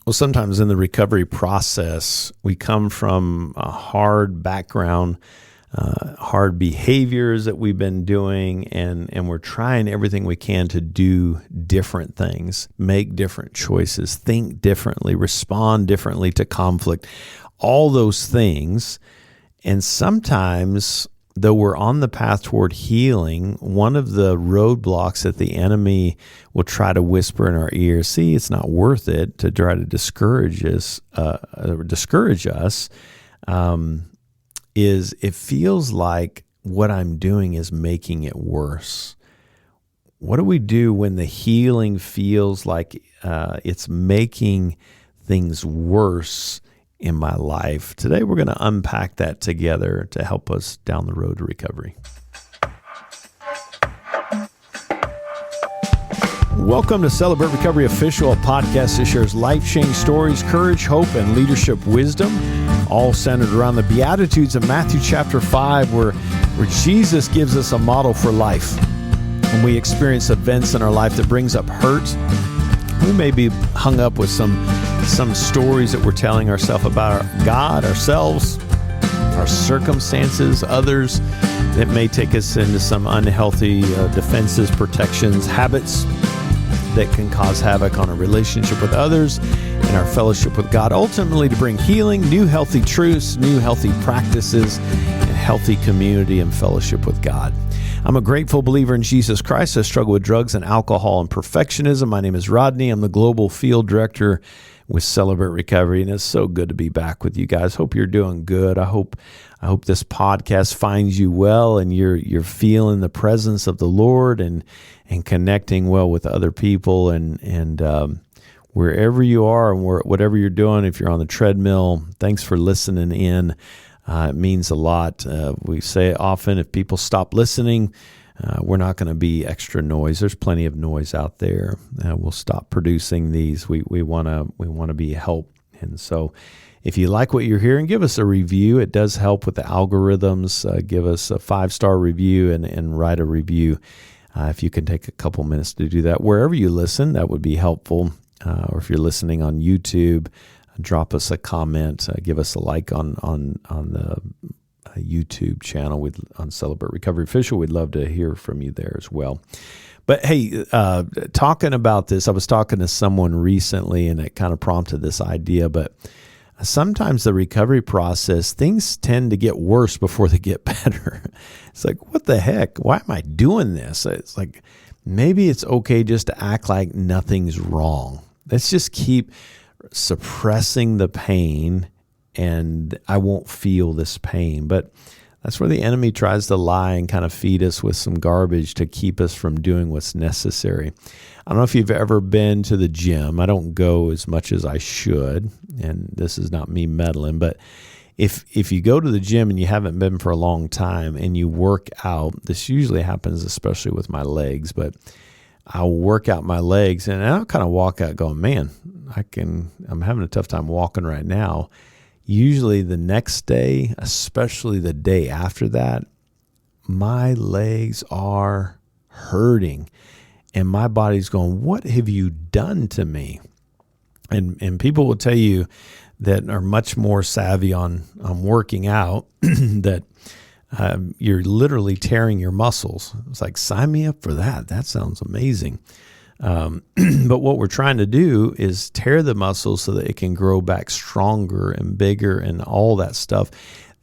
Well, sometimes in the recovery process, we come from a hard background, hard behaviors that we've been doing, and we're trying everything we can to do different things, make different choices, think differently, respond differently to conflict, all those things. And sometimes, though we're on the path toward healing, one of the roadblocks that the enemy will try to whisper in our ear, see, it's not worth it, to try to discourage us, is it feels like what I'm doing is making it worse. What do we do when the healing feels like it's making things worse in my life? Today, we're going to unpack that together to help us down the road to recovery. Welcome to Celebrate Recovery Official, a podcast that shares life-changing stories, courage, hope, and leadership wisdom, all centered around the Beatitudes of Matthew chapter 5, where Jesus gives us a model for life. When we experience events in our life that brings up hurt, we may be hung up with some stories that we're telling ourselves about God, ourselves, our circumstances, others, that may take us into some unhealthy defenses, protections, habits that can cause havoc on our relationship with others and our fellowship with God, ultimately to bring healing, new healthy truths, new healthy practices, and healthy community and fellowship with God. I'm a grateful believer in Jesus Christ. I struggle with drugs and alcohol and perfectionism. My name is Rodney. I'm the Global Field Director with Celebrate Recovery, and it's so good to be back with you guys. Hope you're doing good. I hope this podcast finds you well, and you're feeling the presence of the Lord and connecting well with other people, and wherever you are and whatever you're doing. If you're on the treadmill, thanks for listening in. It means a lot. We say it often, if people stop listening, we're not going to be extra noise. There's plenty of noise out there. We'll stop producing these. We want to be help. And so if you like what you're hearing, give us a review. It does help with the algorithms. Give us a 5-star review and write a review. If you can take a couple minutes to do that, wherever you listen, that would be helpful. Or if you're listening on YouTube, drop us a comment. Give us a like on the YouTube channel on Celebrate Recovery Official. We'd love to hear from you there as well. But hey, talking about this, I was talking to someone recently, and it kind of prompted this idea. But sometimes the recovery process, things tend to get worse before they get better. It's like, what the heck? Why am I doing this? It's like, maybe it's okay just to act like nothing's wrong. Let's just keep suppressing the pain, and I won't feel this pain. But that's where the enemy tries to lie and kind of feed us with some garbage to keep us from doing what's necessary. I don't know if you've ever been to the gym. I don't go as much as I should, and this is not me meddling, but if you go to the gym and you haven't been for a long time and you work out, this usually happens especially with my legs, but I'll work out my legs and I'll kind of walk out going, man, I'm having a tough time walking right now. Usually the next day, especially the day after that, my legs are hurting and my body's going, what have you done to me? And people will tell you that are much more savvy on working out that you're literally tearing your muscles. It's like, sign me up for that. That sounds amazing. But what we're trying to do is tear the muscles so that it can grow back stronger and bigger and all that stuff.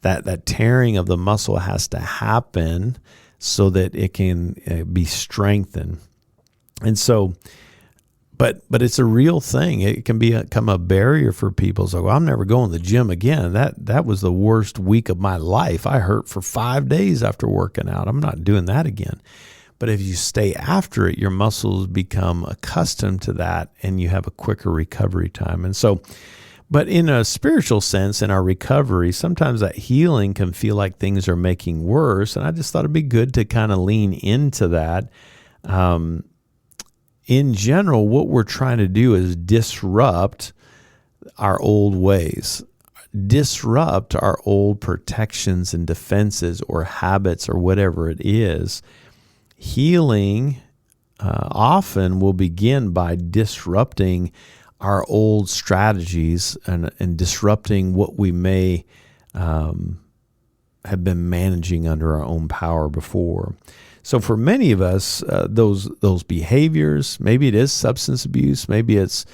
That tearing of the muscle has to happen so that it can be strengthened. And so, but it's a real thing. It can become a barrier for people. So, well, I'm never going to the gym again. That was the worst week of my life. I hurt for 5 days after working out. I'm not doing that again. But if you stay after it, your muscles become accustomed to that and you have a quicker recovery time. And so, but in a spiritual sense, in our recovery, sometimes that healing can feel like things are making worse. And I just thought it'd be good to kind of lean into that. In general, what we're trying to do is disrupt our old ways, disrupt our old protections and defenses or habits or whatever it is. Healing often will begin by disrupting our old strategies and disrupting what we may have been managing under our own power before. So for many of us, those behaviors, maybe it is substance abuse, maybe it's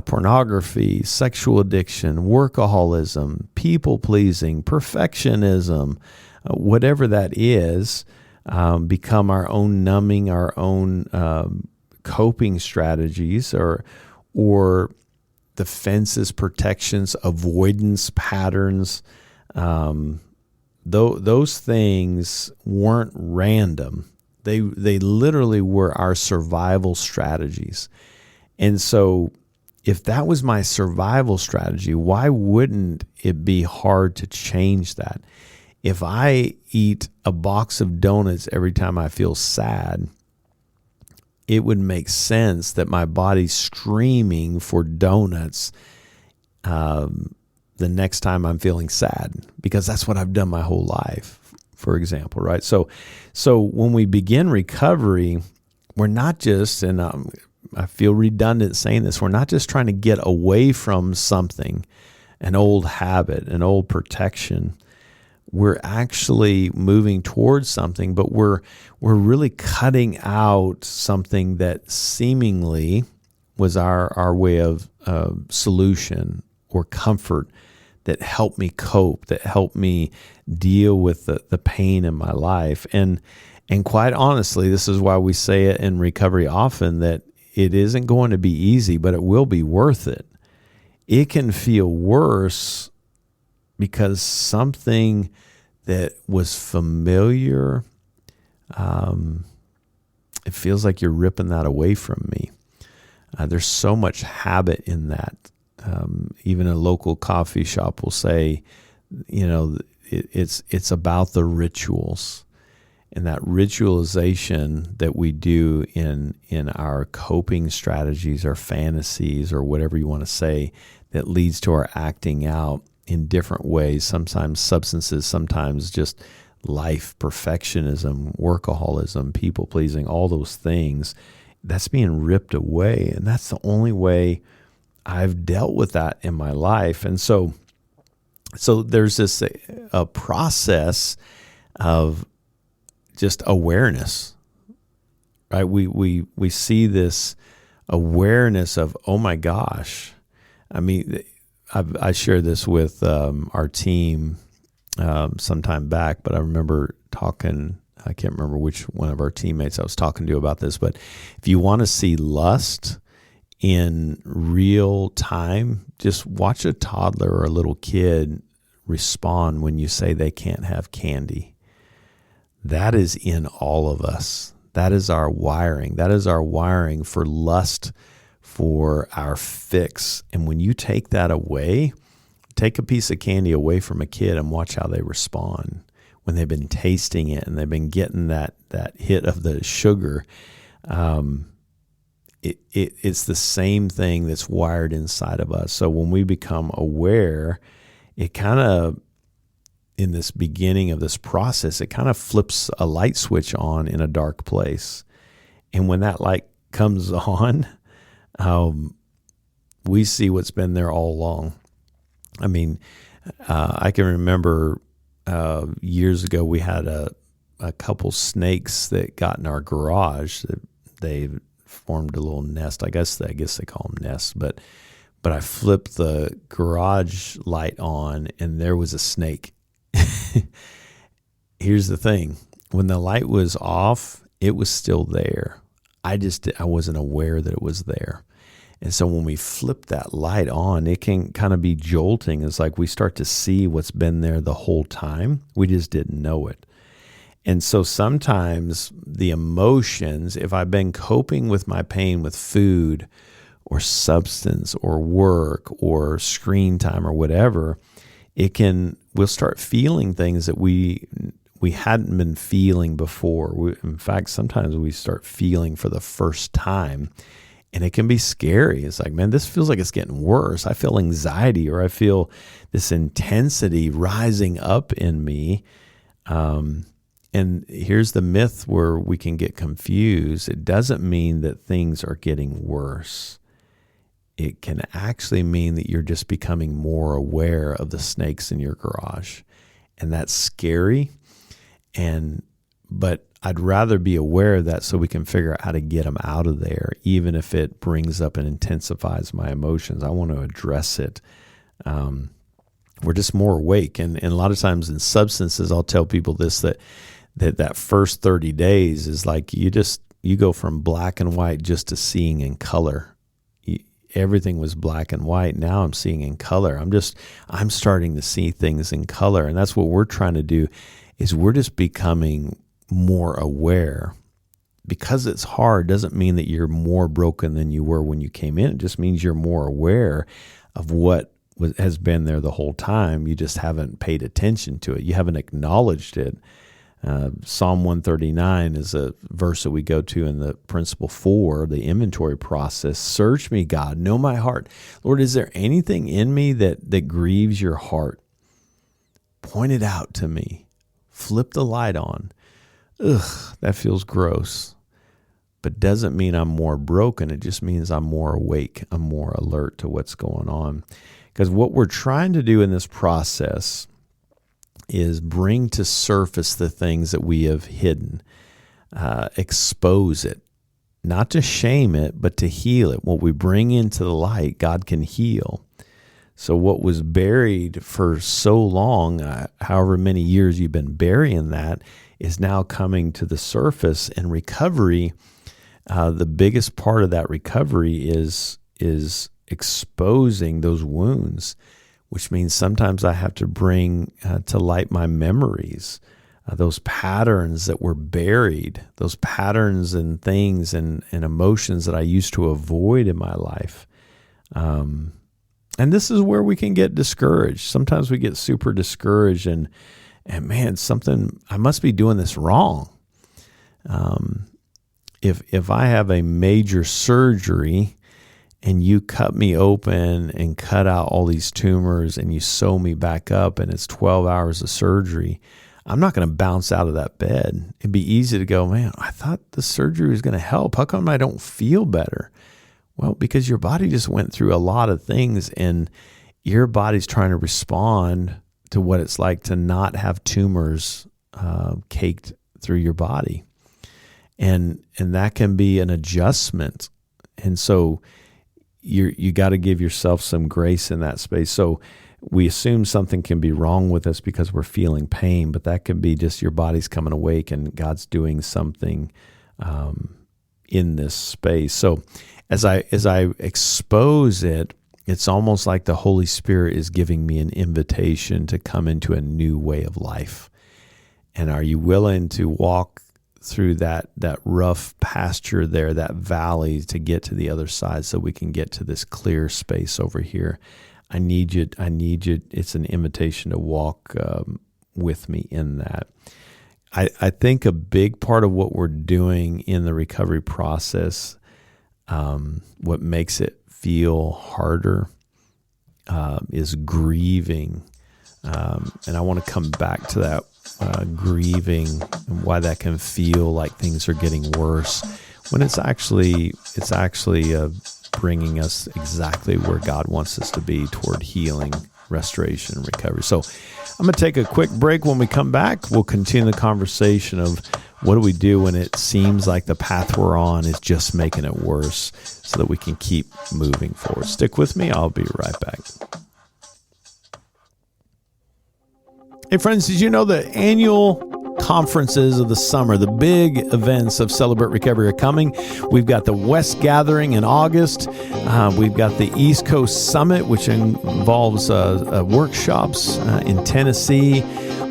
pornography, sexual addiction, workaholism, people-pleasing, perfectionism, whatever that is, become our own numbing, our own coping strategies, or defenses, protections, avoidance patterns. Those things weren't random. They literally were our survival strategies. And so if that was my survival strategy, why wouldn't it be hard to change that? If I eat a box of donuts every time I feel sad, it would make sense that my body's screaming for donuts the next time I'm feeling sad, because that's what I've done my whole life, for example, right? So when we begin recovery, we're not just, and I feel redundant saying this, we're not just trying to get away from something, an old habit, an old protection. We're actually moving towards something, but we're really cutting out something that seemingly was our way of solution or comfort that helped me cope, that helped me deal with the pain in my life. And quite honestly, this is why we say it in recovery often, that it isn't going to be easy, but it will be worth it. It can feel worse because something that was familiar, it feels like you're ripping that away from me. There's so much habit in that. Even a local coffee shop will say, it's about the rituals, and that ritualization that we do in our coping strategies or fantasies or whatever you want to say, that leads to our acting out in different ways, sometimes substances, sometimes just life, perfectionism, workaholism, people-pleasing, all those things, that's being ripped away. And that's the only way I've dealt with that in my life. And so there's this a process of just awareness, right? We see this awareness of, oh my gosh. I mean, I shared this with our team some time back, but I remember talking, I can't remember which one of our teammates I was talking to about this, but if you want to see lust in real time, just watch a toddler or a little kid respond when you say they can't have candy. That is in all of us. That is our wiring. That is our wiring for lust, for our fix. And when you take that away, take a piece of candy away from a kid and watch how they respond when they've been tasting it and they've been getting that hit of the sugar. It's the same thing that's wired inside of us. So when we become aware, it kind of, in this beginning of this process, it kind of flips a light switch on in a dark place. And when that light comes on, we see what's been there all along. I mean, I can remember years ago we had a couple snakes that got in our garage. They formed a little nest. I guess they call them nests. But I flipped the garage light on, and there was a snake. Here's the thing: when the light was off, it was still there. I wasn't aware that it was there. And so when we flip that light on, it can kind of be jolting. It's like we start to see what's been there the whole time. We just didn't know it. And so sometimes the emotions, if I've been coping with my pain with food or substance or work or screen time or whatever, we'll start feeling things that we hadn't been feeling before. In fact, sometimes we start feeling for the first time. And it can be scary. It's like, man, this feels like it's getting worse. I feel anxiety, or I feel this intensity rising up in me. And here's the myth where we can get confused. It doesn't mean that things are getting worse. it can actually mean that you're just becoming more aware of the snakes in your garage. And that's scary. But I'd rather be aware of that so we can figure out how to get them out of there, even if it brings up and intensifies my emotions. I want to address it. We're just more awake. And a lot of times in substances, I'll tell people this, that first 30 days is like you go from black and white just to seeing in color. Everything was black and white. Now I'm seeing in color. I'm starting to see things in color. And that's what we're trying to do, is we're just becoming more aware. Because it's hard doesn't mean that you're more broken than you were when you came in. It just means you're more aware of what has been there the whole time. You just haven't paid attention to it. You haven't acknowledged it. Psalm 139 is a verse that we go to in the principle 4, the inventory process. Search me, God, know my heart. Lord, is there anything in me that grieves your heart? Point it out to me. Flip the light on. Ugh, that feels gross. But doesn't mean I'm more broken. It just means I'm more awake. I'm more alert to what's going on. Because what we're trying to do in this process is bring to surface the things that we have hidden, expose it, not to shame it, but to heal it. What we bring into the light, God can heal. So what was buried for so long, however many years you've been burying that, is now coming to the surface. And recovery, the biggest part of that recovery is exposing those wounds, which means sometimes I have to bring to light my memories, those patterns that were buried, those patterns and things and emotions that I used to avoid in my life. And this is where we can get discouraged. Sometimes we get super discouraged and man, I must be doing this wrong. If I have a major surgery and you cut me open and cut out all these tumors and you sew me back up and it's 12 hours of surgery, I'm not going to bounce out of that bed. It'd be easy to go, man, I thought the surgery was going to help. How come I don't feel better? Well, because your body just went through a lot of things and your body's trying to respond to what it's like to not have tumors caked through your body. And that can be an adjustment. And so you got to give yourself some grace in that space. So we assume something can be wrong with us because we're feeling pain, but that could be just your body's coming awake and God's doing something in this space. So as I expose it, it's almost like the Holy Spirit is giving me an invitation to come into a new way of life. And are you willing to walk through that rough pasture there, that valley, to get to the other side so we can get to this clear space over here? I need you. It's an invitation to walk with me in that. I think a big part of what we're doing in the recovery process, what makes it feel harder, is grieving. And I want to come back to that. Grieving and why that can feel like things are getting worse when it's actually bringing us exactly where God wants us to be, toward healing, restoration, and recovery. So I'm going to take a quick break. When we come back, we'll continue the conversation of what do we do when it seems like the path we're on is just making it worse, so that we can keep moving forward. Stick with me. I'll be right back. Hey friends, did you know the annual conferences of the summer, the big events of Celebrate Recovery, are coming? We've got the West Gathering in August. We've got the East Coast Summit, which involves workshops in Tennessee.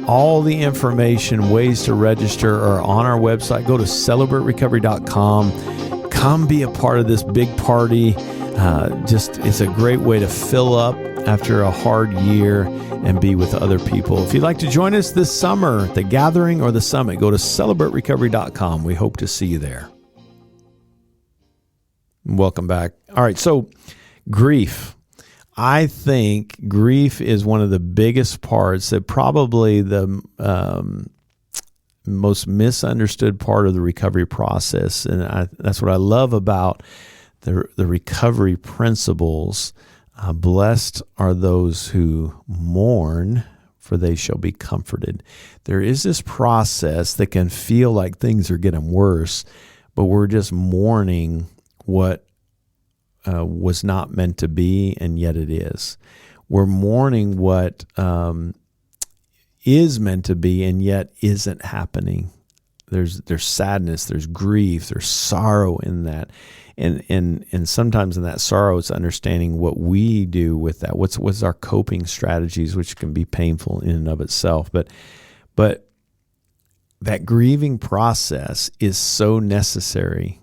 All the information, ways to register, are on our website. Go to celebraterecovery.com. Come be a part of this big party. It's a great way to fill up after a hard year and be with other people. If you'd like to join us this summer, the gathering or the summit, go to celebraterecovery.com. We hope to see you there. Welcome back. All right, so grief. I think grief is one of the biggest parts, that probably the most misunderstood part of the recovery process. And that's what I love about the recovery principles. Blessed are those who mourn, for they shall be comforted. There is this process that can feel like things are getting worse, but we're just mourning what was not meant to be, and yet it is. We're mourning what is meant to be, and yet isn't happening. There's sadness, there's grief, there's sorrow in that. And sometimes in that sorrow, it's understanding what we do with that. What's our coping strategies, which can be painful in and of itself. But that grieving process is so necessary.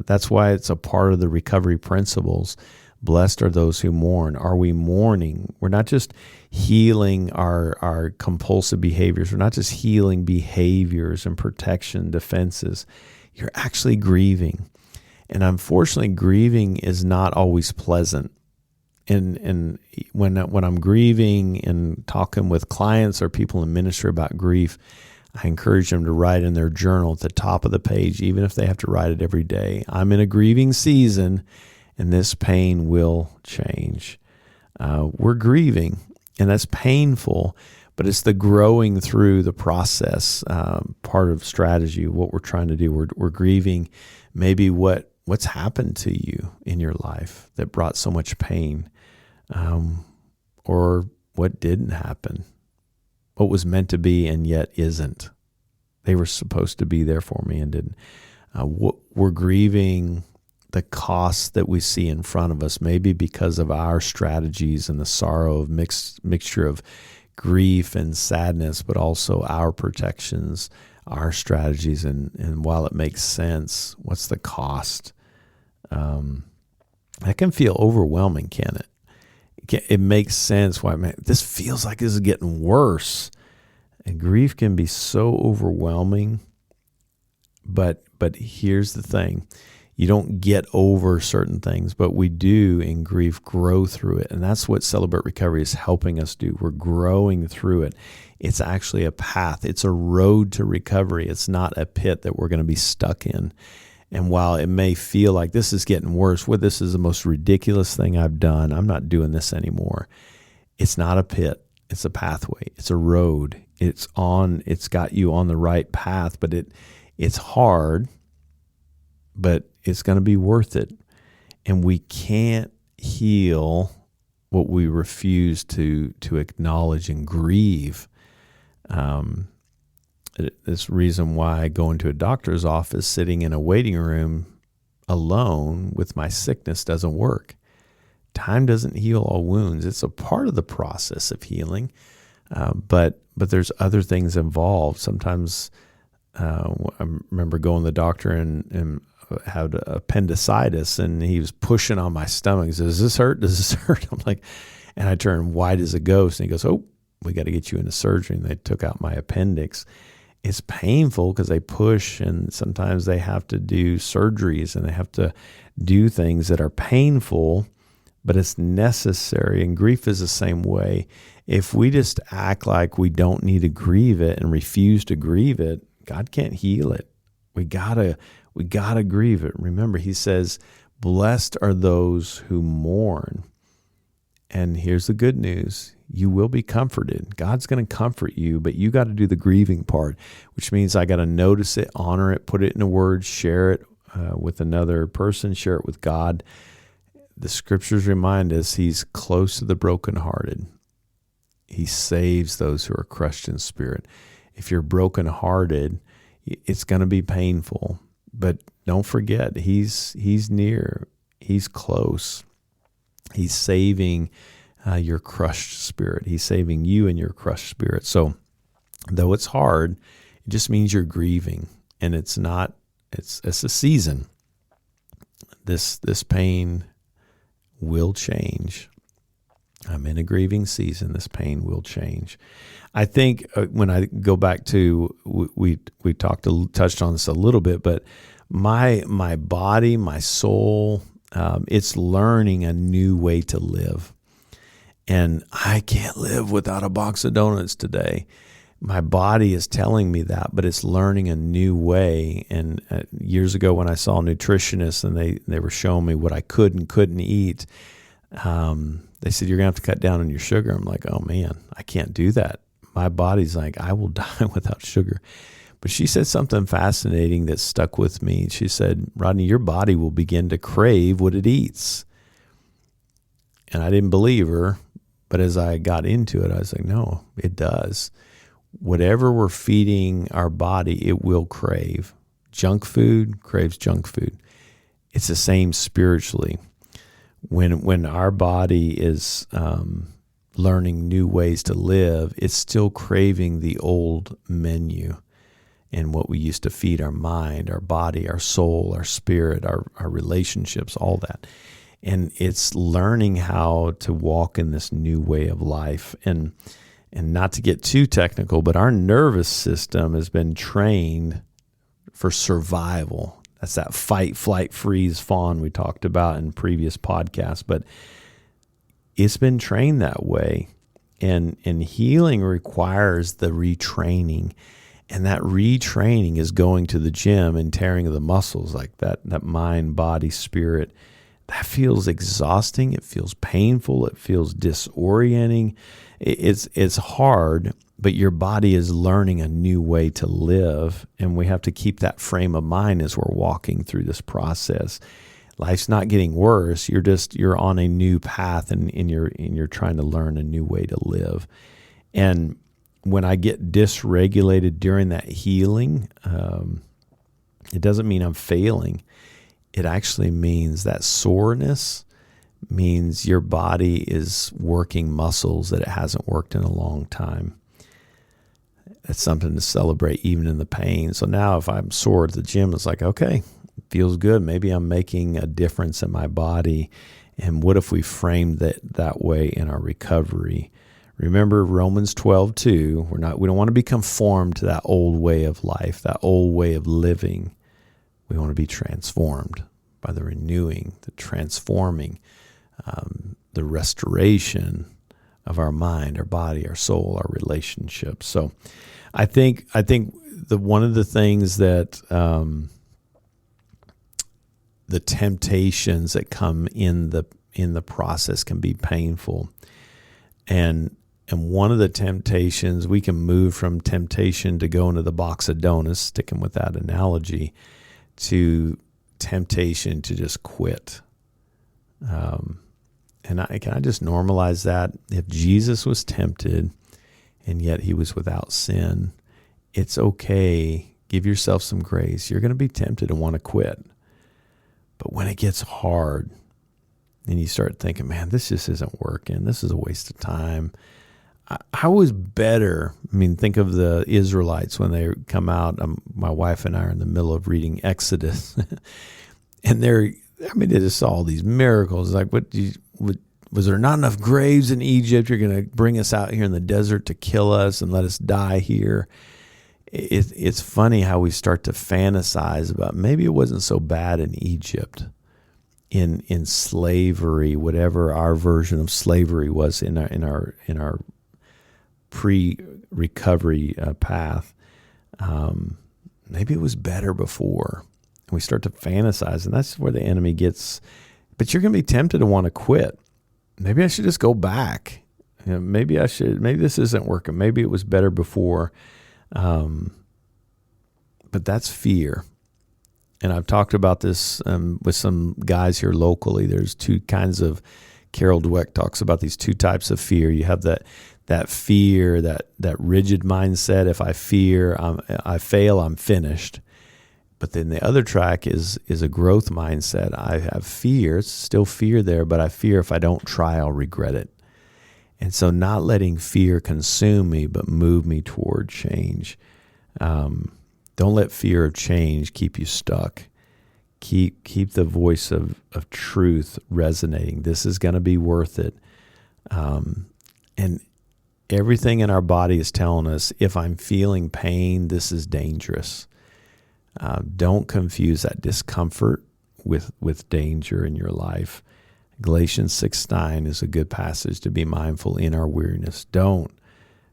That's why it's a part of the recovery principles. Blessed are those who mourn. Are we mourning? We're not just healing our compulsive behaviors. We're not just healing behaviors and protection defenses. You're actually grieving. And unfortunately, grieving is not always pleasant. And when I'm grieving and talking with clients or people in ministry about grief, I encourage them to write in their journal at the top of the page, even if they have to write it every day. I'm in a grieving season, and this pain will change. We're grieving, and that's painful, but it's the growing through the process, part of strategy, what we're trying to do. We're grieving maybe what's happened to you in your life that brought so much pain, or what didn't happen, what was meant to be and yet isn't. They were supposed to be there for me and didn't. We're grieving the costs that we see in front of us, maybe because of our strategies and the sorrow of mixture of grief and sadness, but also our protections, our strategies, and while it makes sense, what's the cost? That can feel overwhelming, can it? It makes sense why, man, this feels like this is getting worse. And grief can be so overwhelming, but here's the thing. You don't get over certain things, but we do in grief grow through it. And that's what Celebrate Recovery is helping us do. We're growing through it. It's actually a path. It's a road to recovery. It's not a pit that we're going to be stuck in. And while it may feel like this is getting worse, this is the most ridiculous thing I've done, I'm not doing this anymore. It's not a pit. It's a pathway. It's a road. It's got you on the right path, but it's hard, but it's going to be worth it. And we can't heal what we refuse to acknowledge and grieve. This reason why I go into a doctor's office sitting in a waiting room alone with my sickness doesn't work. Time doesn't heal all wounds. It's a part of the process of healing, but there's other things involved. Sometimes I remember going to the doctor and had appendicitis, and he was pushing on my stomach. He says, "Does this hurt? Does this hurt?" I'm like, and I turned white as a ghost, and he goes, "Oh, we got to get you into surgery." And they took out my appendix. It's painful because they push, and sometimes they have to do surgeries and they have to do things that are painful, but it's necessary. And grief is the same way. If we just act like we don't need to grieve it and refuse to grieve it, God can't heal it. We gotta grieve it. Remember, he says, blessed are those who mourn. And here's the good news. You will be comforted. God's going to comfort you, but you got to do the grieving part, which means I got to notice it, honor it, put it into words, share it with another person, share it with God. The scriptures remind us he's close to the brokenhearted. He saves those who are crushed in spirit. If you're brokenhearted, it's going to be painful, but don't forget, he's near, he's close. He's saving your crushed spirit. He's saving you and your crushed spirit. So though it's hard, it just means you're grieving, and it's a season. This pain will change. I'm in a grieving season. This pain will change. I think when I go back to, we touched on this a little bit, but my body, my soul, it's learning a new way to live. And I can't live without a box of donuts today. my body is telling me that, but it's learning a new way. And years ago when I saw a nutritionist and they were showing me what I could and couldn't eat, they said, you're going to have to cut down on your sugar. I'm like, oh man, I can't do that. My body's like, I will die without sugar. But she said something fascinating that stuck with me. She said, Rodney, your body will begin to crave what it eats. And I didn't believe her, but as I got into it, I was like, no, it does. Whatever we're feeding our body, it will crave. Junk food craves junk food. It's the same spiritually. When our body is learning new ways to live, it's still craving the old menu and what we used to feed our mind, our body, our soul, our spirit, our relationships, all that. And it's learning how to walk in this new way of life. And not to get too technical, but our nervous system has been trained for survival. That's that fight, flight, freeze, fawn we talked about in previous podcasts. But it's been trained that way. And healing requires the retraining. And that retraining is going to the gym and tearing the muscles, like that mind, body, spirit. That feels exhausting. It feels painful. It feels disorienting. It's hard, but your body is learning a new way to live, and we have to keep that frame of mind as we're walking through this process. Life's not getting worse. You're on a new path, and you're trying to learn a new way to live. And when I get dysregulated during that healing, it doesn't mean I'm failing. It actually means that soreness means your body is working muscles that it hasn't worked in a long time. That's something to celebrate even in the pain. So now if I'm sore at the gym, it's like, okay, it feels good. Maybe I'm making a difference in my body. And what if we framed that way in our recovery? Remember Romans 12:2. We don't want to be conformed to that old way of life, that old way of living. We want to be transformed by the renewing, the transforming, the restoration of our mind, our body, our soul, our relationships. So I think one of the things that the temptations that come in the process can be painful. And one of the temptations, we can move from temptation to go into the box of donuts, sticking with that analogy, to temptation to just quit. Can I just normalize that? If Jesus was tempted and yet he was without sin, it's okay. Give yourself some grace. You're going to be tempted and want to quit. But when it gets hard and you start thinking, man, this just isn't working. This is a waste of time. I was better. I mean, think of the Israelites when they come out. My wife and I are in the middle of reading Exodus. And they just saw all these miracles. Like, was there not enough graves in Egypt? You're going to bring us out here in the desert to kill us and let us die here. It's funny how we start to fantasize about maybe it wasn't so bad in Egypt, in slavery, whatever our version of slavery was in our pre-recovery path. Maybe it was better before. And we start to fantasize, and that's where the enemy gets. But you're going to be tempted to want to quit. Maybe I should just go back. Maybe this isn't working. Maybe it was better before. But that's fear. And I've talked about this with some guys here locally. There's two kinds of, Carol Dweck talks about these two types of fear. You have that fear, that rigid mindset. If I fear, I fail, I'm finished. But then the other track is a growth mindset. I have fear, it's still fear there, but I fear if I don't try, I'll regret it. And so not letting fear consume me, but move me toward change. Don't let fear of change keep you stuck. Keep the voice of truth resonating. This is going to be worth it. And everything in our body is telling us, if I'm feeling pain, this is dangerous. Don't confuse that discomfort with danger in your life. Galatians 6:9 is a good passage to be mindful in our weariness. Don't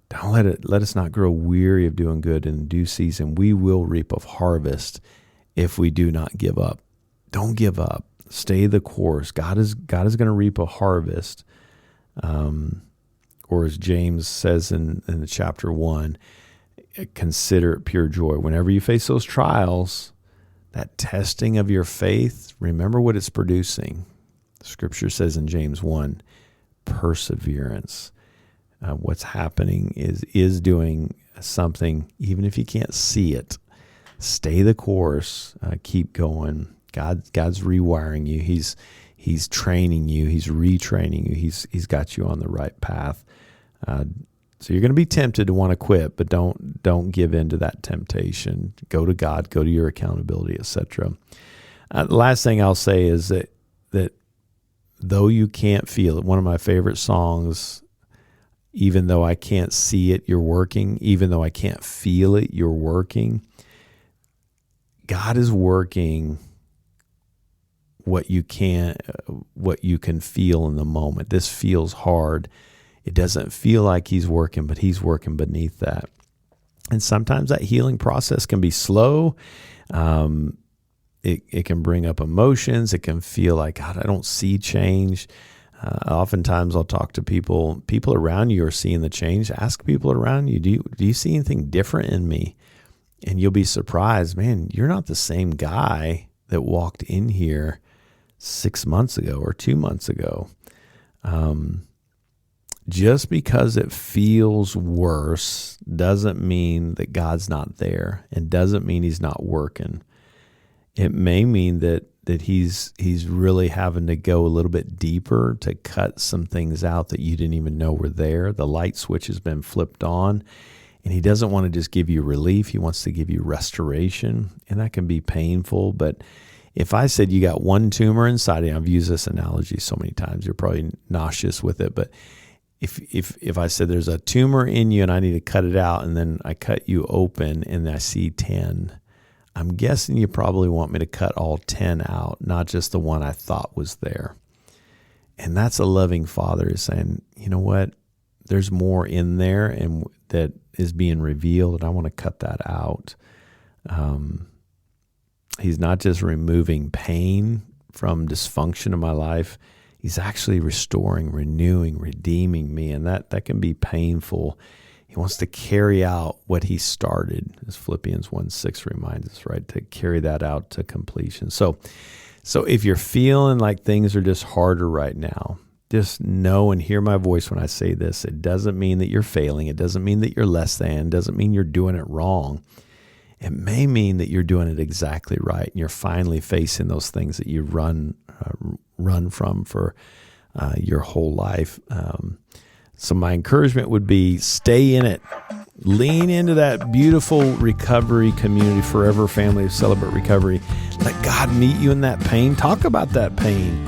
Don't let us not grow weary of doing good. In due season, we will reap a harvest if we do not give up. Don't give up. Stay the course. God is going to reap a harvest. Or as James says in the chapter 1, consider it pure joy. Whenever you face those trials, that testing of your faith, remember what it's producing. Scripture says in James 1, perseverance. What's happening is doing something, even if you can't see it. Stay the course. Keep going. God's rewiring you. He's training you. He's retraining you. He's got you on the right path. So you're going to be tempted to want to quit, but don't give in to that temptation. Go to God. Go to your accountability, etc. The last thing I'll say is that though you can't feel it, one of my favorite songs, even though I can't see it, you're working. Even though I can't feel it, you're working. God is working what you can feel in the moment. This feels hard. It doesn't feel like he's working, but he's working beneath that. And sometimes that healing process can be slow. It can bring up emotions. It can feel like, God, I don't see change. Oftentimes I'll talk to people around you are seeing the change. Ask people around you, do you see anything different in me? And you'll be surprised, man, you're not the same guy that walked in here 6 months ago or 2 months ago. Just because it feels worse doesn't mean that God's not there, and doesn't mean he's not working. It may mean that he's really having to go a little bit deeper to cut some things out that you didn't even know were there. The light switch has been flipped on, and he doesn't want to just give you relief. He wants to give you restoration, and that can be painful. But if I said you got one tumor inside you, I've used this analogy so many times, you're probably nauseous with it, but if I said there's a tumor in you and I need to cut it out, and then I cut you open and I see 10, I'm guessing you probably want me to cut all 10 out, not just the one I thought was there. And that's a loving Father is saying, you know what? There's more in there and that is being revealed, and I want to cut that out. He's not just removing pain from dysfunction in my life. He's actually restoring, renewing, redeeming me, and that can be painful. He wants to carry out what he started, as Philippians 1:6 reminds us, right? To carry that out to completion. So if you're feeling like things are just harder right now, just know and hear my voice when I say this. It doesn't mean that you're failing. It doesn't mean that you're less than. It doesn't mean you're doing it wrong. It may mean that you're doing it exactly right, and you're finally facing those things that you run from for your whole life. So my encouragement would be stay in it. Lean into that beautiful recovery community, Forever Family of Celebrate Recovery. Let God meet you in that pain. Talk about that pain.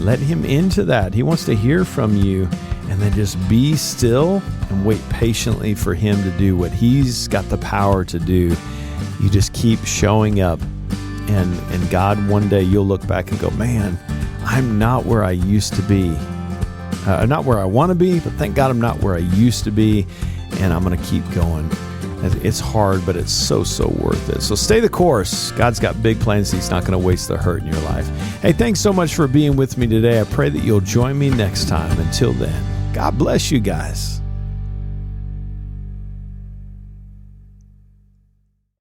Let him into that. He wants to hear from you. And then just be still and wait patiently for him to do what he's got the power to do. You just keep showing up. And God, one day you'll look back and go, man, I'm not where I used to be. Not where I want to be, but thank God I'm not where I used to be. And I'm going to keep going. It's hard, but it's so worth it. So stay the course. God's got big plans. He's not going to waste the hurt in your life. Hey, thanks so much for being with me today. I pray that you'll join me next time. Until then, God bless you guys.